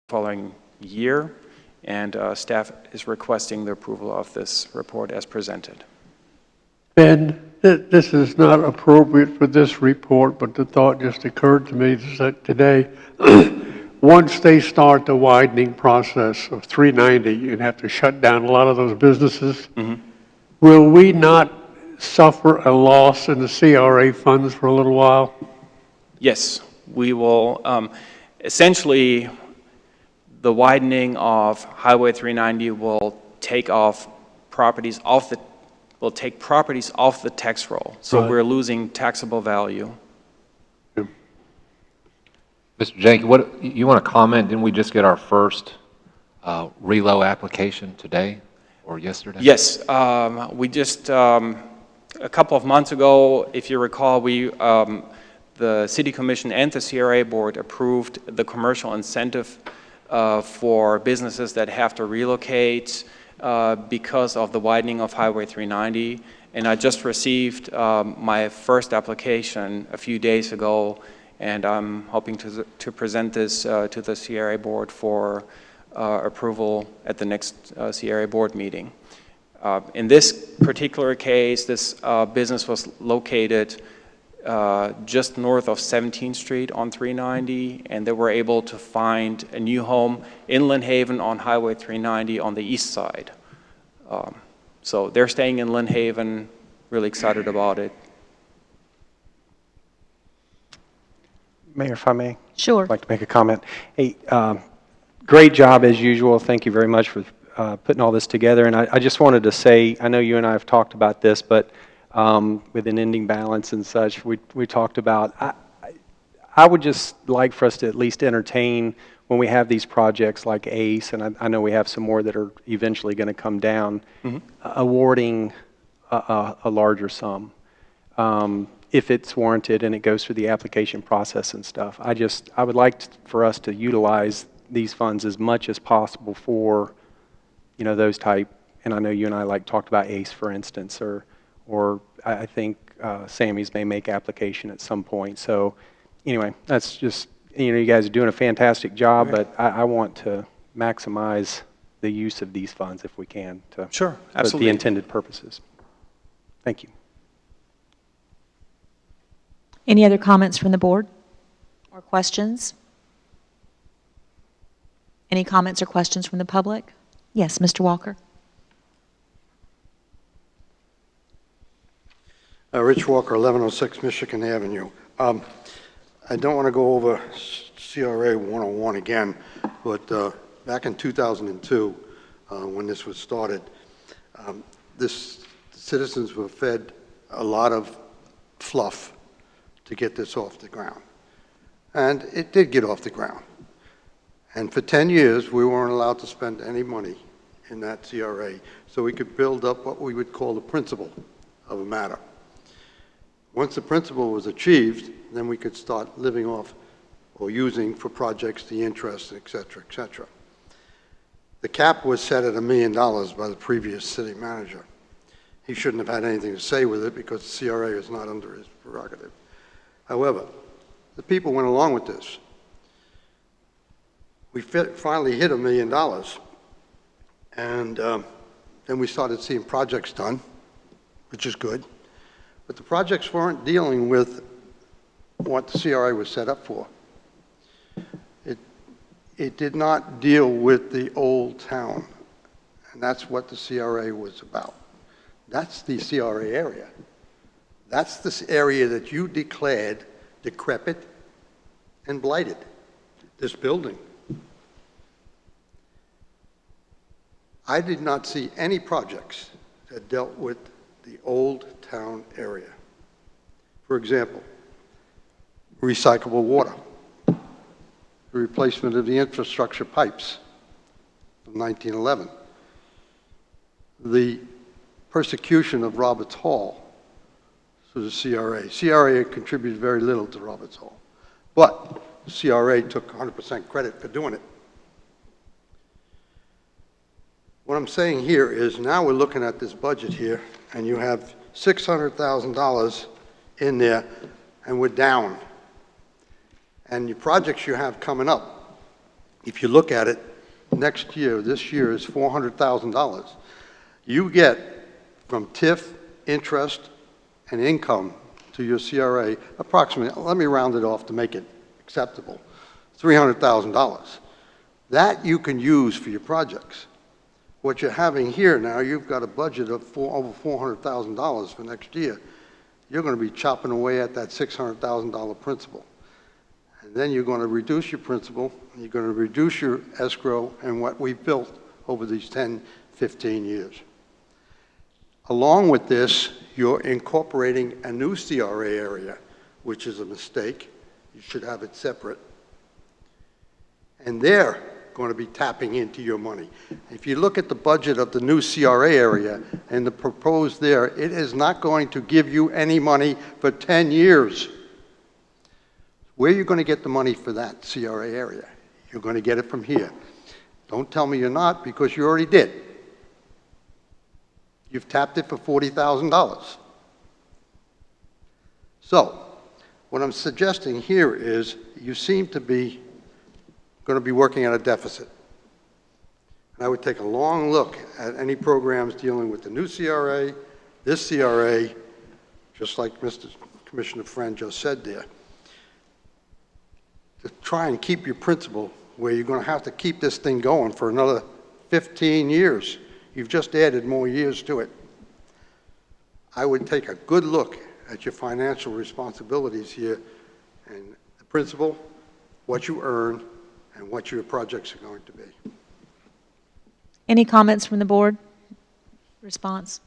following year, and staff is requesting the approval of this report as presented. Ben, this is not appropriate for this report, but the thought just occurred to me today. Once they start the widening process of 390, you'd have to shut down a lot of those businesses. Mm-hmm. Will we not suffer a loss in the CRA funds for a little while? Yes, we will. Essentially, the widening of Highway 390 will take properties off the tax roll. So right. We're losing taxable value. Mr. Jenkins, what you want to comment? Didn't we just get our first relo application today or yesterday? Yes, we just a couple of months ago, if you recall, the City Commission and the CRA board approved the commercial incentive for businesses that have to relocate because of the widening of Highway 390. And I just received my first application a few days ago, and I'm hoping to present this to the CRA board for approval at the next CRA board meeting. In this particular case, this business was located just north of 17th Street on 390, and they were able to find a new home in Lynn Haven on Highway 390 on the east side. So they're staying in Lynn Haven, really excited about it. Mayor, if I may? Sure. I'd like to make a comment. Hey, great job as usual. Thank you very much for putting all this together. And I just wanted to say, I know you and I have talked about this, but with an ending balance and such, we talked about, I would just like for us to at least entertain when we have these projects like ACE, and I know we have some more that are eventually going to come down, mm-hmm. Awarding a larger sum. If it's warranted and it goes through the application process and stuff. I would like for us to utilize these funds as much as possible for, those type, and I know you and I talked about ACE, for instance, or I think Sammy's may make application at some point. So anyway, that's just, you guys are doing a fantastic job, but I want to maximize the use of these funds if we can to sure, absolutely. The intended purposes. Thank you. Any other comments from the board or questions? Any comments or questions from the public? Yes, Mr. Walker. Rich Walker, 1106 Michigan Avenue. I don't want to go over CRA 101 again, but back in 2002, when this was started, citizens were fed a lot of fluff to get this off the ground. And it did get off the ground. And for 10 years, we weren't allowed to spend any money in that CRA, so we could build up what we would call the principle of a matter. Once the principle was achieved, then we could start living off or using for projects the interest, et cetera, et cetera. The cap was set at $1 million by the previous city manager. He shouldn't have had anything to say with it because the CRA is not under his prerogative. However, the people went along with this. We finally hit $1 million, and then we started seeing projects done, which is good. But the projects weren't dealing with what the CRA was set up for. It did not deal with the old town, and that's what the CRA was about. That's the CRA area. That's this area that you declared decrepit and blighted, this building. I did not see any projects that dealt with the old town area. For example, recyclable water, the replacement of the infrastructure pipes from 1911, the persecution of Roberts Hall through the CRA. CRA contributed very little to Roberts Hall, but the CRA took 100% credit for doing it. What I'm saying here is now we're looking at this budget here, and you have $600,000 in there, and we're down. And your projects you have coming up, if you look at it, next year, this year is $400,000. You get from TIF, interest, and income to your CRA approximately, let me round it off to make it acceptable, $300,000. That you can use for your projects. What you're having here now, you've got a budget of over $400,000 for next year. You're going to be chopping away at that $600,000 principal. And then you're going to reduce your principal, and you're going to reduce your escrow and what we've built over these 10, 15 years. Along with this, you're incorporating a new CRA area, which is a mistake. You should have it separate. And they're going to be tapping into your money. If you look at the budget of the new CRA area and the proposed there, it is not going to give you any money for 10 years. Where are you going to get the money for that CRA area? You're going to get it from here. Don't tell me you're not, because you already did. You've tapped it for $40,000. So, what I'm suggesting here is you seem to be going to be working at a deficit. And I would take a long look at any programs dealing with the new CRA, this CRA, just like Mr. Commissioner Friend just said there, to try and keep your principal where you're going to have to keep this thing going for another 15 years. You've just added more years to it. I would take a good look at your financial responsibilities here and the principal, what you earn, and what your projects are going to be. Any comments from the board? Response?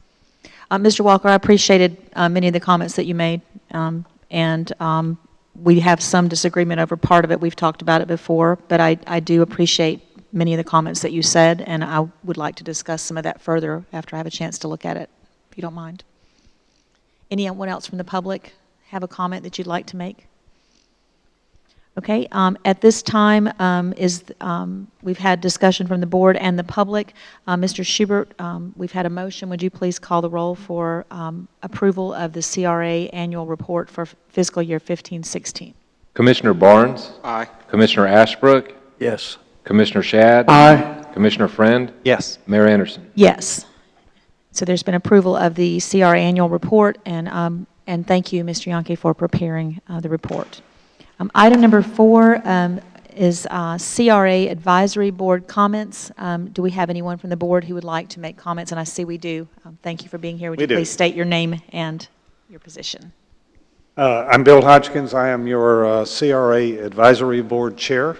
Mr. Walker, I appreciated many of the comments that you made, and we have some disagreement over part of it. We've talked about it before, but I do appreciate many of the comments that you said, and I would like to discuss some of that further after I have a chance to look at it, if you don't mind. Anyone else from the public have a comment that you'd like to make? Okay, at this time, we've had discussion from the board and the public. Mr. Schubert, we've had a motion. Would you please call the roll for approval of the CRA annual report for fiscal year 15-16? Commissioner Barnes? Aye. Commissioner Ashbrook? Yes. Commissioner Shad? Aye. Commissioner Friend? Yes. Mayor Anderson? Yes. So there's been approval of the CRA annual report, and thank you, Mr. Yankee, for preparing the report. Item number 4 is CRA Advisory Board comments. Do we have anyone from the board who would like to make comments? And I see we do. Thank you for being here. Would you please state your name and your position? I'm Bill Hodgkins. I am your CRA Advisory Board Chair,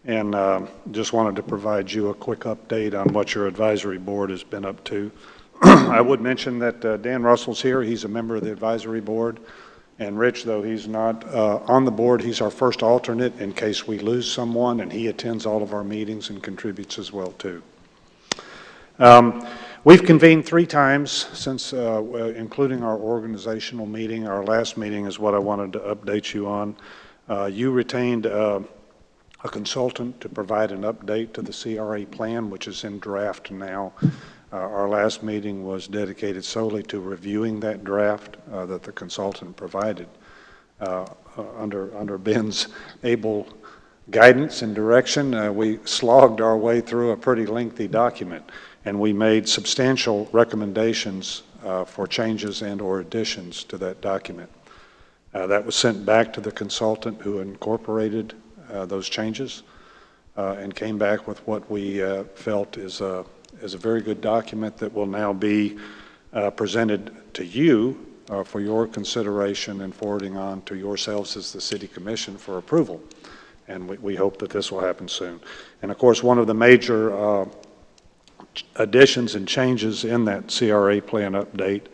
and just wanted to provide you a quick update on what your advisory board has been up to. I would mention that Dan Russell's here. He's a member of the advisory board. And Rich, though he's not on the board, he's our first alternate in case we lose someone, and he attends all of our meetings and contributes as well, too. We've convened 3 times since, including our organizational meeting. Our last meeting is what I wanted to update you on. You retained a consultant to provide an update to the CRA plan, which is in draft now. Our last meeting was dedicated solely to reviewing that draft that the consultant provided. Under Ben's able guidance and direction, we slogged our way through a pretty lengthy document, and we made substantial recommendations for changes and or additions to that document. That was sent back to the consultant who incorporated those changes and came back with what we felt is a very good document that will now be presented to you for your consideration and forwarding on to yourselves as the City Commission for approval. And we hope that this will happen soon. And of course, one of the major additions and changes in that CRA plan update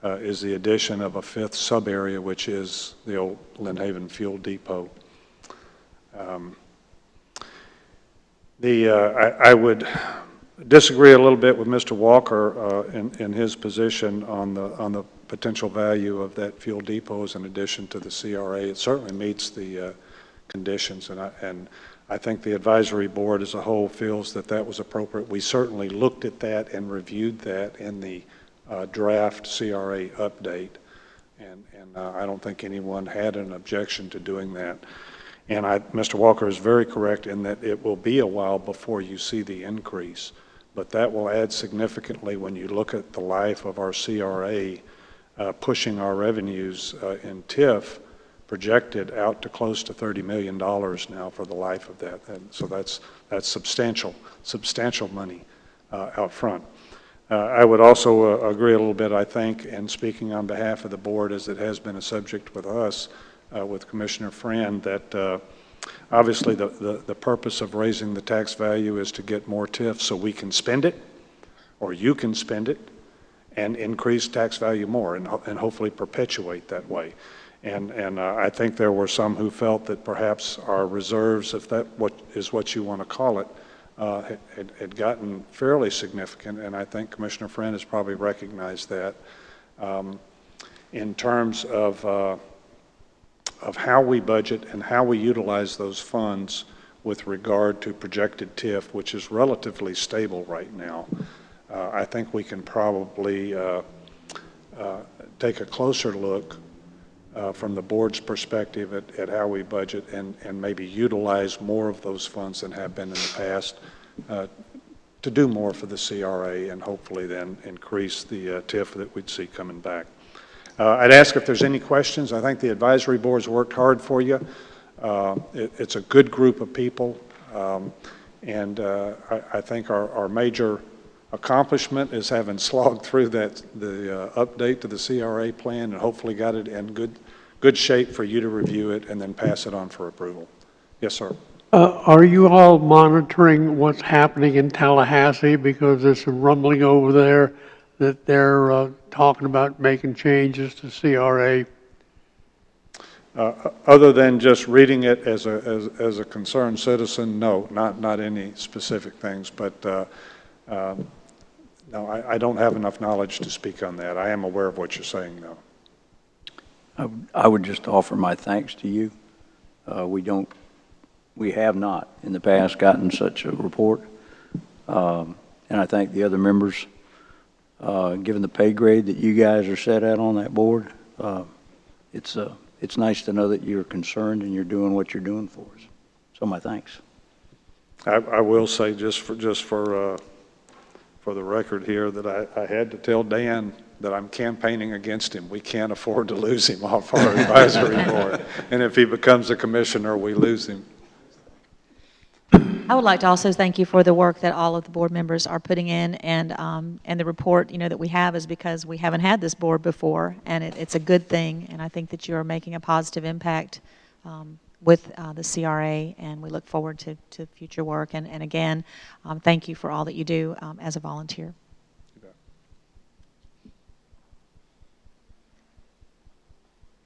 is the addition of a 5th sub-area, which is the old Lynn Haven Fuel Depot. I would disagree a little bit with Mr. Walker in his position on the potential value of that fuel depot as an addition to the CRA. It certainly meets the conditions, and I think the advisory board as a whole feels that that was appropriate. We certainly looked at that and reviewed that in the draft CRA update, and I don't think anyone had an objection to doing that. And Mr. Walker is very correct in that it will be a while before you see the increase, but that will add significantly when you look at the life of our CRA, pushing our revenues in TIF projected out to close to $30 million now for the life of that. And so that's substantial money out front. I would also agree a little bit, I think, and speaking on behalf of the board, as it has been a subject with us, with Commissioner Friend, that obviously the purpose of raising the tax value is to get more TIF so we can spend it, or you can spend it, and increase tax value more, and hopefully perpetuate that way. And I think there were some who felt that perhaps our reserves, if that is what you want to call it, had gotten fairly significant, and I think Commissioner Friend has probably recognized that. In terms of how we budget and how we utilize those funds with regard to projected TIF, which is relatively stable right now, I think we can probably take a closer look from the board's perspective at how we budget and maybe utilize more of those funds than have been in the past to do more for the CRA and hopefully then increase the TIF that we'd see coming back. I'd ask if there's any questions. I think the advisory board's worked hard for you. It's a good group of people, and I think our major accomplishment is having slogged through the update to the CRA plan and hopefully got it in good shape for you to review it and then pass it on for approval. Yes, sir. Are you all monitoring what's happening in Tallahassee? Because there's some rumbling over there that they're talking about making changes to CRA. Other than just reading it as a concerned citizen, no, not any specific things, but no, I don't have enough knowledge to speak on that. I am aware of what you're saying, though. I would just offer my thanks to you. We have not in the past gotten such a report, and I thank the other members. Given the pay grade that you guys are set at on that board, it's nice to know that you're concerned and you're doing what you're doing for us. So my thanks. I will say just for the record here that I had to tell Dan that I'm campaigning against him. We can't afford to lose him off our advisory board, and if he becomes a commissioner, we lose him. I would like to also thank you for the work that all of the board members are putting in, and the report, that we have is because we haven't had this board before, and it's a good thing, and I think that you are making a positive impact with the CRA, and we look forward to future work, and again, thank you for all that you do as a volunteer.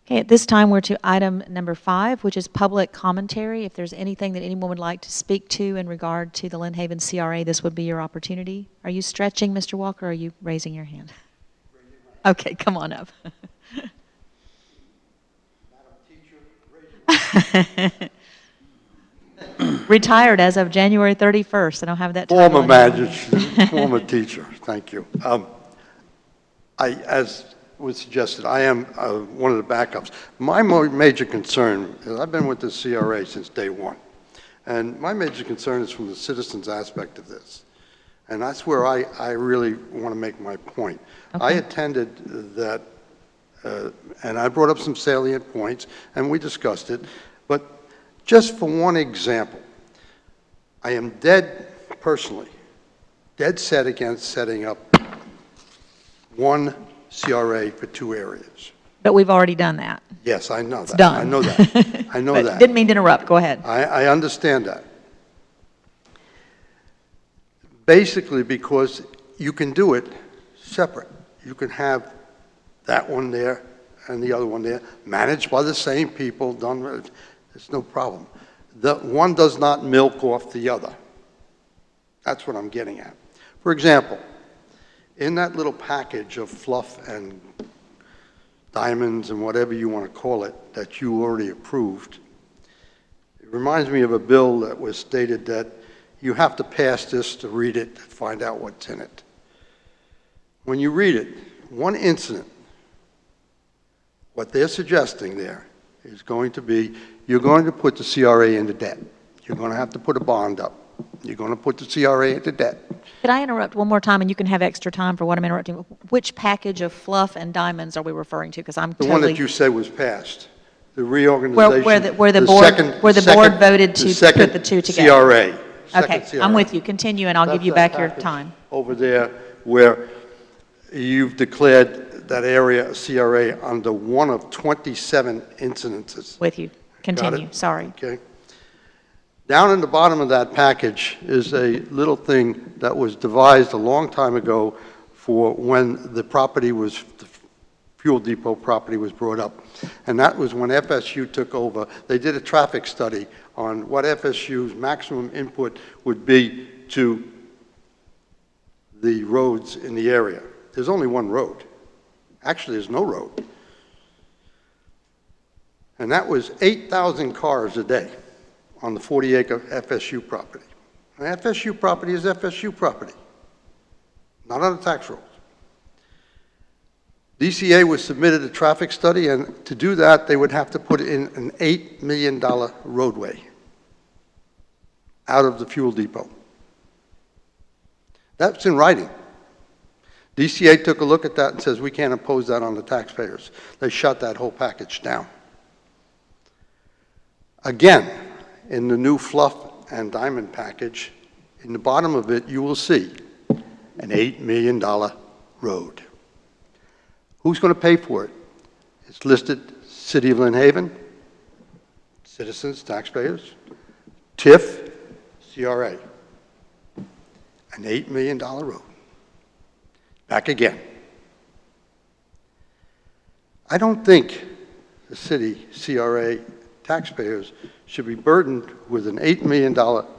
Okay, at this time, we're to item number 5, which is public commentary. If there's anything that anyone would like to speak to in regard to the Lynn Haven CRA, this would be your opportunity. Are you stretching, Mr. Walker, or are you raising your hand? Okay, come on up. Retired as of January 31st. I don't have that title Former magistrate, former teacher. Thank you. As was suggested, I am one of the backups. My major concern is I've been with the CRA since day one, and my major concern is from the citizens aspect of this, and that's where I really want to make my point. Okay. I attended that, and I brought up some salient points, and we discussed it, but just for one example, I am personally dead set against setting up one CRA for 2 areas. But we've already done that. Yes, I know that. It's done. I know that. I know that. Didn't mean to interrupt. Go ahead. I understand that. Basically because you can do it separate. You can have that one there and the other one there, managed by the same people, done, there's no problem. The one does not milk off the other. That's what I'm getting at. For example, in that little package of fluff and diamonds and whatever you want to call it that you already approved, it reminds me of a bill that was stated that you have to pass this to read it, to find out what's in it. When you read it, one incident, what they're suggesting there is going to be you're going to put the CRA into debt. You're going to have to put a bond up. You're going to put the CRA into debt. Could I interrupt one more time, and you can have extra time for what I'm interrupting? Which package of fluff and diamonds are we referring to? Because I'm The totally... one that you said was passed, the reorganization. Where the board voted to put the two together. CRA. Okay, Second I'm CRA. with you. Continue, and I'll give you That's back your that time. package over there where you've declared that area a CRA under one of 27 incidences. With you. Continue, it? sorry. Okay. Down in the bottom of that package is a little thing that was devised a long time ago for when the property was, the fuel depot property was brought up. And that was when FSU took over. They did a traffic study on what FSU's maximum input would be to the roads in the area. There's only one road. Actually, there's no road. And that was 8,000 cars a day on the 40-acre FSU property. And FSU property is FSU property, not on the tax rolls. DCA was submitted a traffic study, and to do that, they would have to put in an $8 million roadway out of the fuel depot. That's in writing. DCA took a look at that and says, we can't impose that on the taxpayers. They shut that whole package down. Again, in the new fluff and diamond package, in the bottom of it, you will see an $8 million road. Who's going to pay for it? It's listed City of Lynn Haven, citizens, taxpayers, TIF, CRA. An $8 million road. Back again. I don't think the city, CRA, taxpayers should be burdened with an $8 million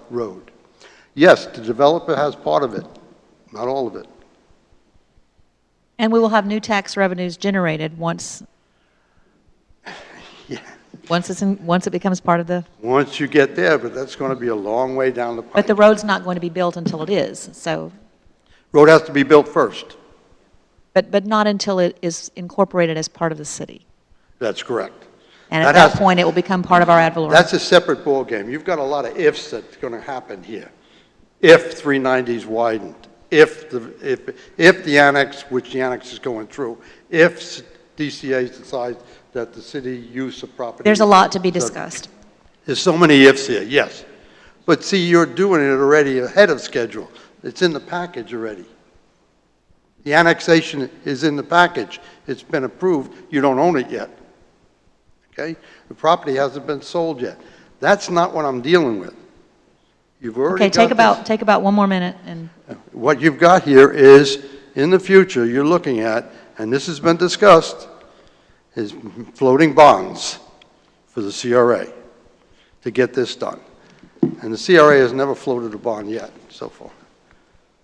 road. Yes, the developer has part of it, not all of it. And we will have new tax revenues generated once, Yeah. once it becomes part of the... Once you get there, but that's going to be a long way down the pipe. But the road's not going to be built until it is, so... Road has to be built first. But not until it is incorporated as part of the city. That's correct. And at That that point, it will become part of our ad valorem. That's a separate ballgame. You've got a lot of ifs that's going to happen here. If 390 is widened, if the annex, which the annex is going through, if DCA decides that the city use of property... There's a lot to be discussed. There's so many ifs here, yes. But see, you're doing it already ahead of schedule. It's in the package already. The annexation is in the package. It's been approved. You don't own it yet. Okay? The property hasn't been sold yet. That's not what I'm dealing with. You've already Okay, got take about 1 more minute and... What you've got here is, in the future, you're looking at, and this has been discussed, is floating bonds for the CRA to get this done. And the CRA has never floated a bond yet, so far.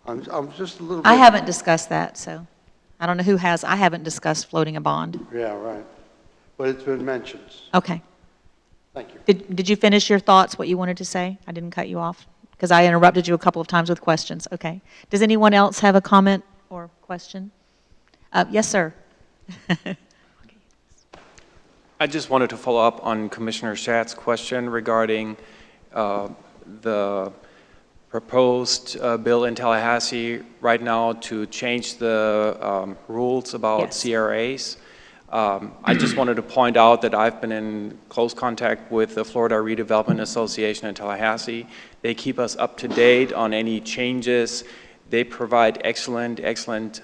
I'm just a little bit... I haven't discussed that, so I don't know who has. I haven't discussed floating a bond. Yeah, right. But it's been mentioned. Okay. Thank you. Did you finish your thoughts, what you wanted to say? I didn't cut you off, because I interrupted you a couple of times with questions. Okay. Does anyone else have a comment or question? Yes, sir. I just wanted to follow up on Commissioner Schatz's question regarding the proposed bill in Tallahassee right now to change the rules about Yes. CRAs. I just wanted to point out that I've been in close contact with the Florida Redevelopment Association in Tallahassee. They keep us up to date on any changes. They provide excellent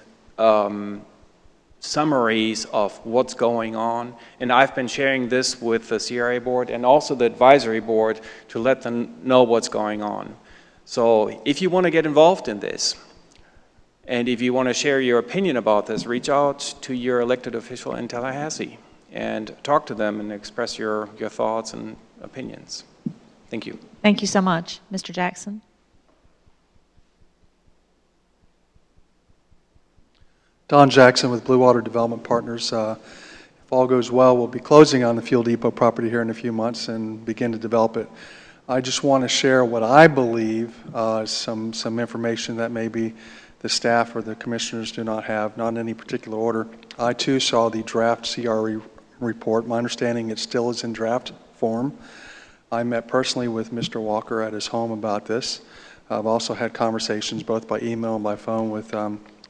summaries of what's going on. And I've been sharing this with the CRA board and also the advisory board to let them know what's going on. So if you want to get involved in this, and if you want to share your opinion about this, reach out to your elected official in Tallahassee and talk to them and express your thoughts and opinions. Thank you. Thank you so much. Mr. Jackson? Don Jackson with Blue Water Development Partners. If all goes well, we'll be closing on the Fuel Depot property here in a few months and begin to develop it. I just want to share what I believe, some information that maybe the staff or the commissioners do not have, not in any particular order. I too saw the draft CRE report. My understanding it still is in draft form. I met personally with Mr. Walker at his home about this. I've also had conversations both by email and by phone with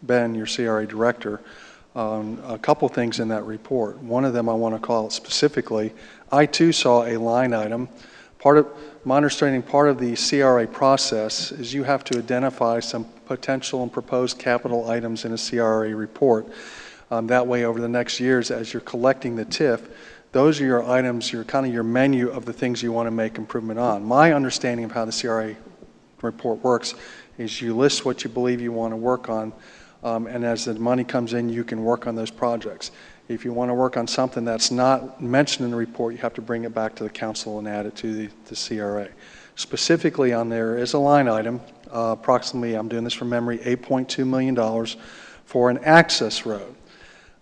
Ben, your CRA director, on a couple things in that report. One of them I want to call out specifically. I too saw a line item. My understanding, part of the CRA process is you have to identify some potential and proposed capital items in a CRA report. That way, over the next years, as you're collecting the TIF, those are your items, kind of your menu of the things you want to make improvement on. My understanding of how the CRA report works is you list what you believe you want to work on, and as the money comes in, you can work on those projects. If you want to work on something that's not mentioned in the report, you have to bring it back to the council and add it to the CRA. Specifically on there is a line item, approximately, I'm doing this from memory, $8.2 million for an access road.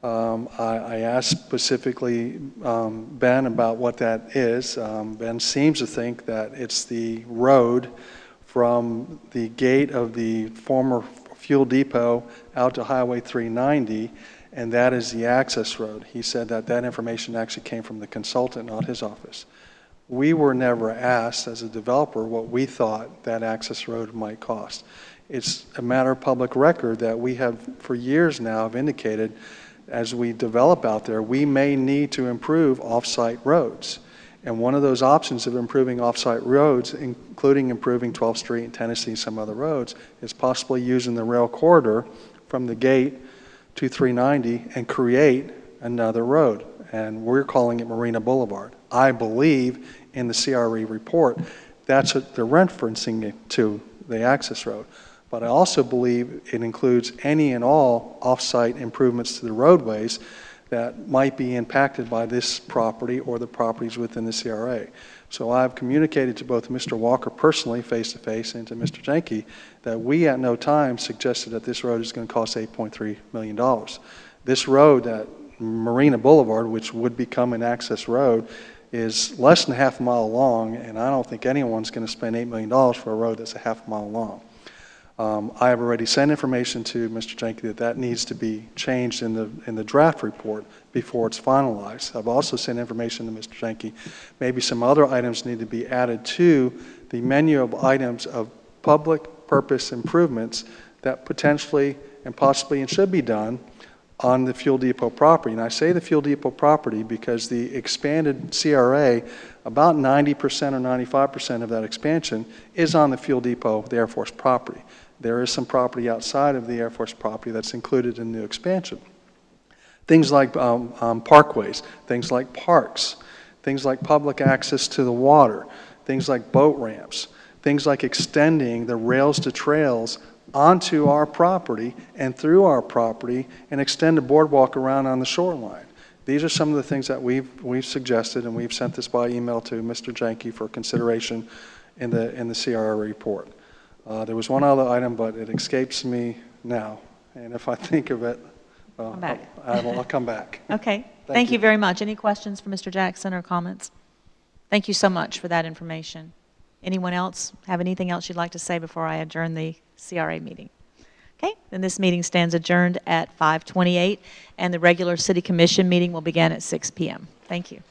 I asked specifically Ben about what that is. Ben seems to think that it's the road from the gate of the former fuel depot out to Highway 390, and that is the access road. He said that that information actually came from the consultant, not his office. We were never asked as a developer what we thought that access road might cost. It's a matter of public record that we have for years now have indicated as we develop out there, we may need to improve off-site roads. And one of those options of improving off-site roads, including improving 12th Street and Tennessee and some other roads, is possibly using the rail corridor from the gate to 390 and create another road. And we're calling it Marina Boulevard. I believe in the CRE report, that's what they're referencing it to, the access road. But I also believe it includes any and all off-site improvements to the roadways that might be impacted by this property or the properties within the CRA. So I've communicated to both Mr. Walker personally, face-to-face, and to Mr. Jenke, that we at no time suggested that this road is going to cost $8.3 million. This road, that Marina Boulevard, which would become an access road, is less than half a mile long, and I don't think anyone's going to spend $8 million for a road that's a half a mile long. I have already sent information to Mr. Jenke that needs to be changed in the draft report before it's finalized. I've also sent information to Mr. Jenke. Maybe some other items need to be added to the menu of items of public purpose improvements that potentially and possibly and should be done on the fuel depot property. And I say the fuel depot property because the expanded CRA, about 90% or 95% of that expansion is on the fuel depot, the Air Force property. There is some property outside of the Air Force property that's included in the expansion. Things like parkways, things like parks, things like public access to the water, things like boat ramps, things like extending the rails to trails onto our property and through our property and extend a boardwalk around on the shoreline. These are some of the things that we've suggested, and we've sent this by email to Mr. Jenke for consideration in the CRA report. There was one other item, but it escapes me now. And if I think of it, I'll come back. Okay. Thank you very much. Any questions for Mr. Jackson or comments? Thank you so much for that information. Anyone else have anything else you'd like to say before I adjourn the CRA meeting? Okay, then this meeting stands adjourned at 5:28, and the regular City Commission meeting will begin at 6 p.m. Thank you.